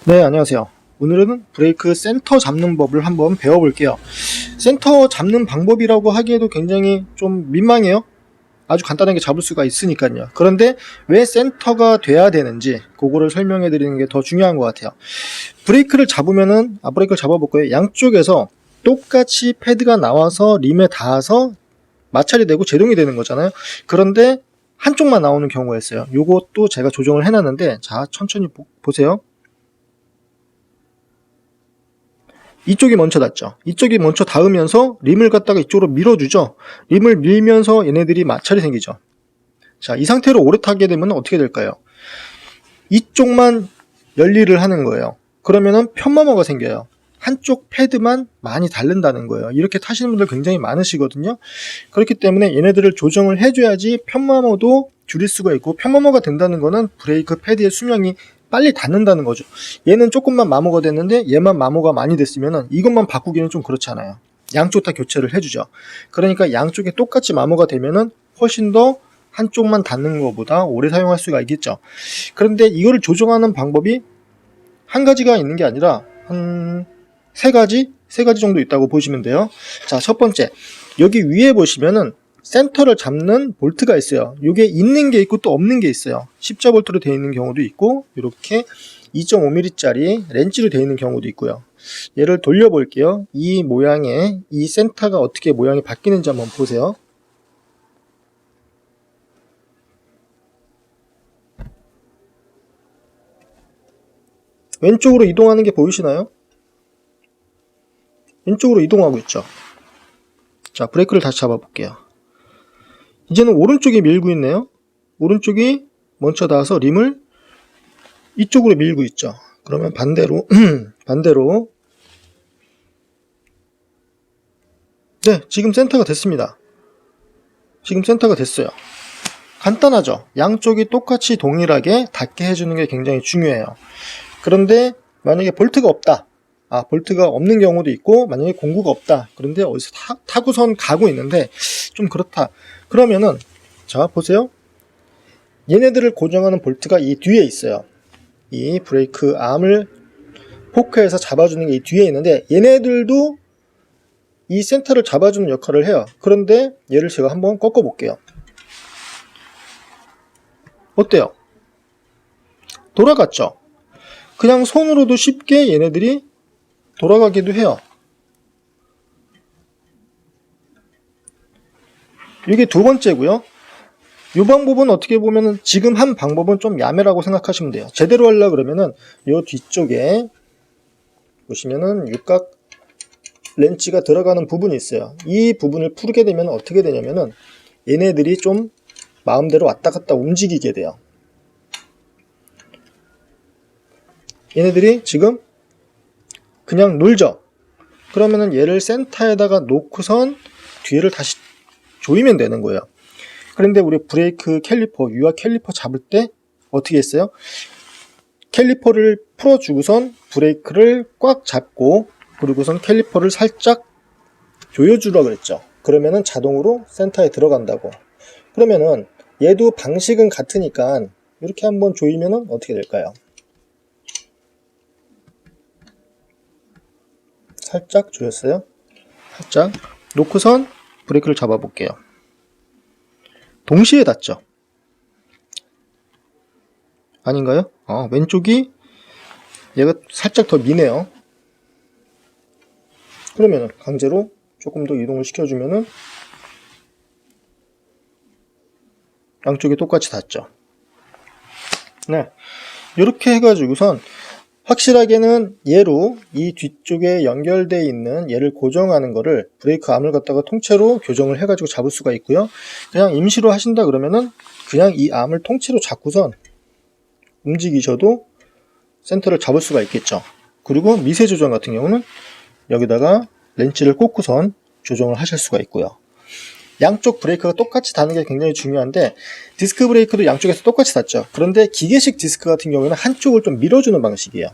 네, 안녕하세요. 오늘은 브레이크 센터 잡는 법을 한번 배워볼게요. 센터 잡는 방법이라고 하기에도 굉장히 좀 민망해요. 아주 간단하게 잡을 수가 있으니까요. 그런데 왜 센터가 돼야 되는지 그거를 설명해 드리는 게 더 중요한 것 같아요. 브레이크를 잡으면은, 브레이크를 잡아볼 거예요. 양쪽에서 똑같이 패드가 나와서 림에 닿아서 마찰이 되고 제동이 되는 거잖아요. 그런데 한쪽만 나오는 경우가 있어요. 요것도 제가 조정을 해놨는데, 자, 천천히 보세요. 이쪽이 먼저 닿죠. 이쪽이 먼저 닿으면서 림을 갖다가 이쪽으로 밀어주죠. 림을 밀면서 얘네들이 마찰이 생기죠. 자, 이 상태로 오래 타게 되면 어떻게 될까요? 이쪽만 열일을 하는 거예요. 그러면은 편마모가 생겨요. 한쪽 패드만 많이 닳는다는 거예요. 이렇게 타시는 분들 굉장히 많으시거든요. 그렇기 때문에 얘네들을 조정을 해줘야지 편마모도 줄일 수가 있고, 편마모가 된다는 거는 브레이크 패드의 수명이 빨리 닿는다는 거죠. 얘는 조금만 마모가 됐는데 얘만 마모가 많이 됐으면 이것만 바꾸기는 좀 그렇잖아요. 양쪽 다 교체를 해주죠. 그러니까 양쪽에 똑같이 마모가 되면은 훨씬 더 한쪽만 닿는 것보다 오래 사용할 수가 있겠죠. 그런데 이거를 조정하는 방법이 한 가지가 있는 게 아니라 한 세 가지 정도 있다고 보시면 돼요. 자, 첫 번째, 여기 위에 보시면은 센터를 잡는 볼트가 있어요. 이게 있는 게 있고 또 없는 게 있어요. 십자 볼트로 되어 있는 경우도 있고, 이렇게 2.5mm 짜리 렌치로 되어 있는 경우도 있고요. 얘를 돌려 볼게요. 이 모양의 이 센터가 어떻게 모양이 바뀌는지 한번 보세요. 왼쪽으로 이동하는 게 보이시나요? 왼쪽으로 이동하고 있죠. 자, 브레이크를 다시 잡아볼게요. 이제는 오른쪽에 밀고 있네요. 오른쪽이 먼저 닿아서 림을 이쪽으로 밀고 있죠. 그러면 반대로 반대로, 네, 지금 센터가 됐습니다. 지금 센터가 됐어요. 간단하죠. 양쪽이 똑같이 동일하게 닿게 해주는 게 굉장히 중요해요. 그런데 만약에 볼트가 없다, 볼트가 없는 경우도 있고, 만약에 공구가 없다, 그런데 어디서 타고선 가고 있는데 좀 그렇다, 그러면은, 자, 보세요. 얘네들을 고정하는 볼트가 이 뒤에 있어요. 이 브레이크 암을 포크에서 잡아주는 게 이 뒤에 있는데, 얘네들도 이 센터를 잡아주는 역할을 해요. 그런데 얘를 제가 한번 꺾어 볼게요. 어때요? 돌아갔죠? 그냥 손으로도 쉽게 얘네들이 돌아가기도 해요. 이게 두 번째고요. 이 방법은 어떻게 보면은 지금 한 방법은 좀 야매라고 생각하시면 돼요. 제대로 하려고 그러면은 이 뒤쪽에 보시면은 육각 렌치가 들어가는 부분이 있어요. 이 부분을 풀게 되면 어떻게 되냐면은 얘네들이 좀 마음대로 왔다 갔다 움직이게 돼요. 얘네들이 지금 그냥 놀죠. 그러면은 얘를 센터에다가 놓고선 뒤를 다시 조이면 되는 거예요. 그런데 우리 브레이크 캘리퍼, 유압 캘리퍼 잡을 때 어떻게 했어요? 캘리퍼를 풀어주고선 브레이크를 꽉 잡고, 그리고선 캘리퍼를 살짝 조여주라 그랬죠. 그러면은 자동으로 센터에 들어간다고. 그러면은 얘도 방식은 같으니까 이렇게 한번 조이면은 어떻게 될까요? 살짝 조였어요. 살짝 놓고선 브레이크를 잡아 볼게요. 동시에 닿죠? 아닌가요? 왼쪽이 얘가 살짝 더 미네요. 그러면은 강제로 조금 더 이동을 시켜주면은 양쪽이 똑같이 닿죠. 네, 이렇게 해가지고선 확실하게는 얘로 이 뒤쪽에 연결되어 있는 얘를 고정하는 거를 브레이크 암을 갖다가 통째로 교정을 해가지고 잡을 수가 있고요. 그냥 임시로 하신다 그러면은 그냥 이 암을 통째로 잡고선 움직이셔도 센터를 잡을 수가 있겠죠. 그리고 미세 조정 같은 경우는 여기다가 렌치를 꽂고선 조정을 하실 수가 있고요. 양쪽 브레이크가 똑같이 닿는 게 굉장히 중요한데, 디스크 브레이크도 양쪽에서 똑같이 닿죠. 그런데 기계식 디스크 같은 경우에는 한쪽을 좀 밀어주는 방식이에요.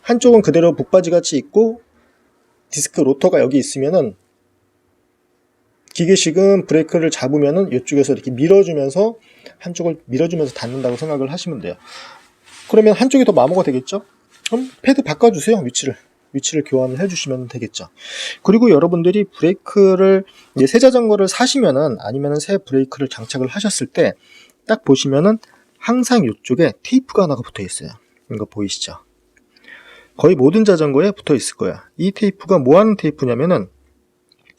한쪽은 그대로 북바지 같이 있고 디스크 로터가 여기 있으면은, 기계식은 브레이크를 잡으면은 이쪽에서 이렇게 한쪽을 밀어주면서 닿는다고 생각을 하시면 돼요. 그러면 한쪽이 더 마모가 되겠죠? 그럼 패드 바꿔주세요. 위치를 교환을 해주시면 되겠죠. 그리고 여러분들이 브레이크를 이제 새 자전거를 사시면은 아니면은 새 브레이크를 장착을 하셨을 때 딱 보시면은 항상 이쪽에 테이프가 하나가 붙어 있어요. 이거 보이시죠? 거의 모든 자전거에 붙어 있을 거예요. 이 테이프가 뭐 하는 테이프냐면은,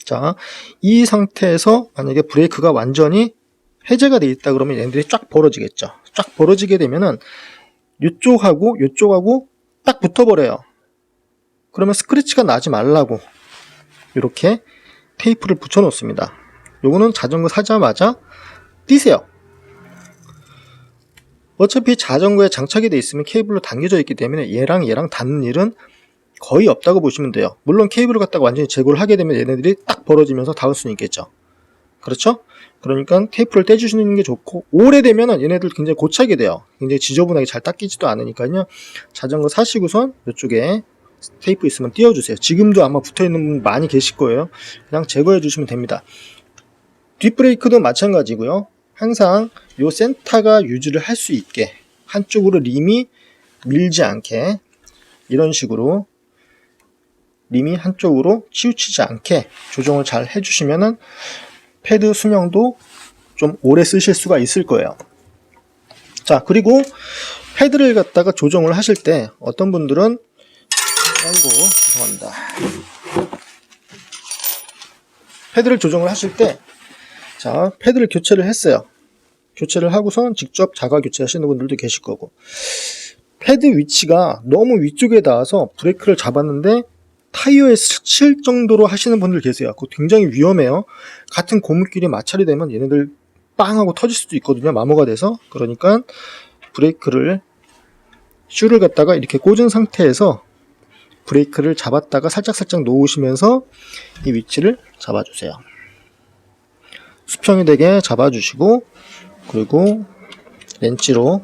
자, 이 상태에서 만약에 브레이크가 완전히 해제가 돼 있다 그러면 얘네들이 쫙 벌어지겠죠. 쫙 벌어지게 되면은 요쪽하고 딱 붙어버려요. 그러면 스크래치가 나지 말라고 이렇게 테이프를 붙여 놓습니다. 요거는 자전거 사자마자 띄세요. 어차피 자전거에 장착이 돼 있으면 케이블로 당겨져 있기 때문에 얘랑 닿는 일은 거의 없다고 보시면 돼요. 물론 케이블을 갖다가 완전히 제거를 하게 되면 얘네들이 딱 벌어지면서 닿을 수는 있겠죠. 그렇죠? 그러니까 테이프를 떼주시는 게 좋고, 오래되면 얘네들 굉장히 고차게 돼요. 굉장히 지저분하게 잘 닦이지도 않으니까요. 자전거 사시고선 이쪽에 테이프 있으면 띄워주세요. 지금도 아마 붙어있는 분 많이 계실 거예요. 그냥 제거해 주시면 됩니다. 뒷브레이크도 마찬가지고요. 항상 요 센터가 유지를 할 수 있게 한쪽으로 림이 밀지 않게 이런 식으로 림이 한쪽으로 치우치지 않게 조정을 잘 해주시면은 패드 수명도 좀 오래 쓰실 수가 있을 거예요. 자, 그리고 패드를 갖다가 조정을 하실 때 어떤 분들은 죄송합니다. 패드를 조정을 하실 때, 자, 패드를 교체를 했어요. 교체를 하고선 직접 자가 교체하시는 분들도 계실 거고, 패드 위치가 너무 위쪽에 닿아서 브레이크를 잡았는데 타이어에 스칠 정도로 하시는 분들 계세요. 그거 굉장히 위험해요. 같은 고무끼리 마찰이 되면 얘네들 빵 하고 터질 수도 있거든요. 마모가 돼서. 그러니까 브레이크를 슈를 갖다가 이렇게 꽂은 상태에서 브레이크를 잡았다가 살짝 놓으시면서 이 위치를 잡아주세요. 수평이 되게 잡아주시고, 그리고 렌치로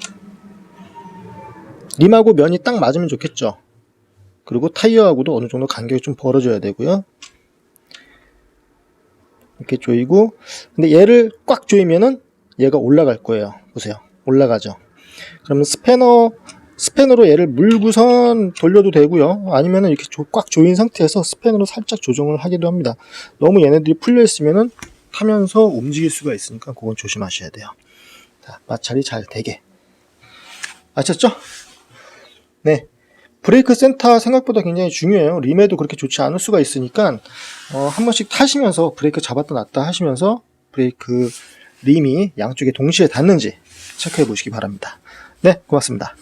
림하고 면이 딱 맞으면 좋겠죠. 그리고 타이어하고도 어느 정도 간격이 좀 벌어져야 되고요. 이렇게 조이고, 근데 얘를 꽉 조이면은 얘가 올라갈 거예요. 보세요. 올라가죠. 그러면 스패너로 얘를 물고선 돌려도 되고요. 아니면은 이렇게 꽉 조인 상태에서 스패너로 살짝 조정을 하기도 합니다. 너무 얘네들이 풀려 있으면은 타면서 움직일 수가 있으니까 그건 조심하셔야 돼요. 자, 마찰이 잘 되게. 아셨죠? 네. 브레이크 센터 생각보다 굉장히 중요해요. 림에도 그렇게 좋지 않을 수가 있으니까 한 번씩 타시면서 브레이크 잡았다 놨다 하시면서 브레이크 림이 양쪽에 동시에 닿는지 체크해 보시기 바랍니다. 네, 고맙습니다.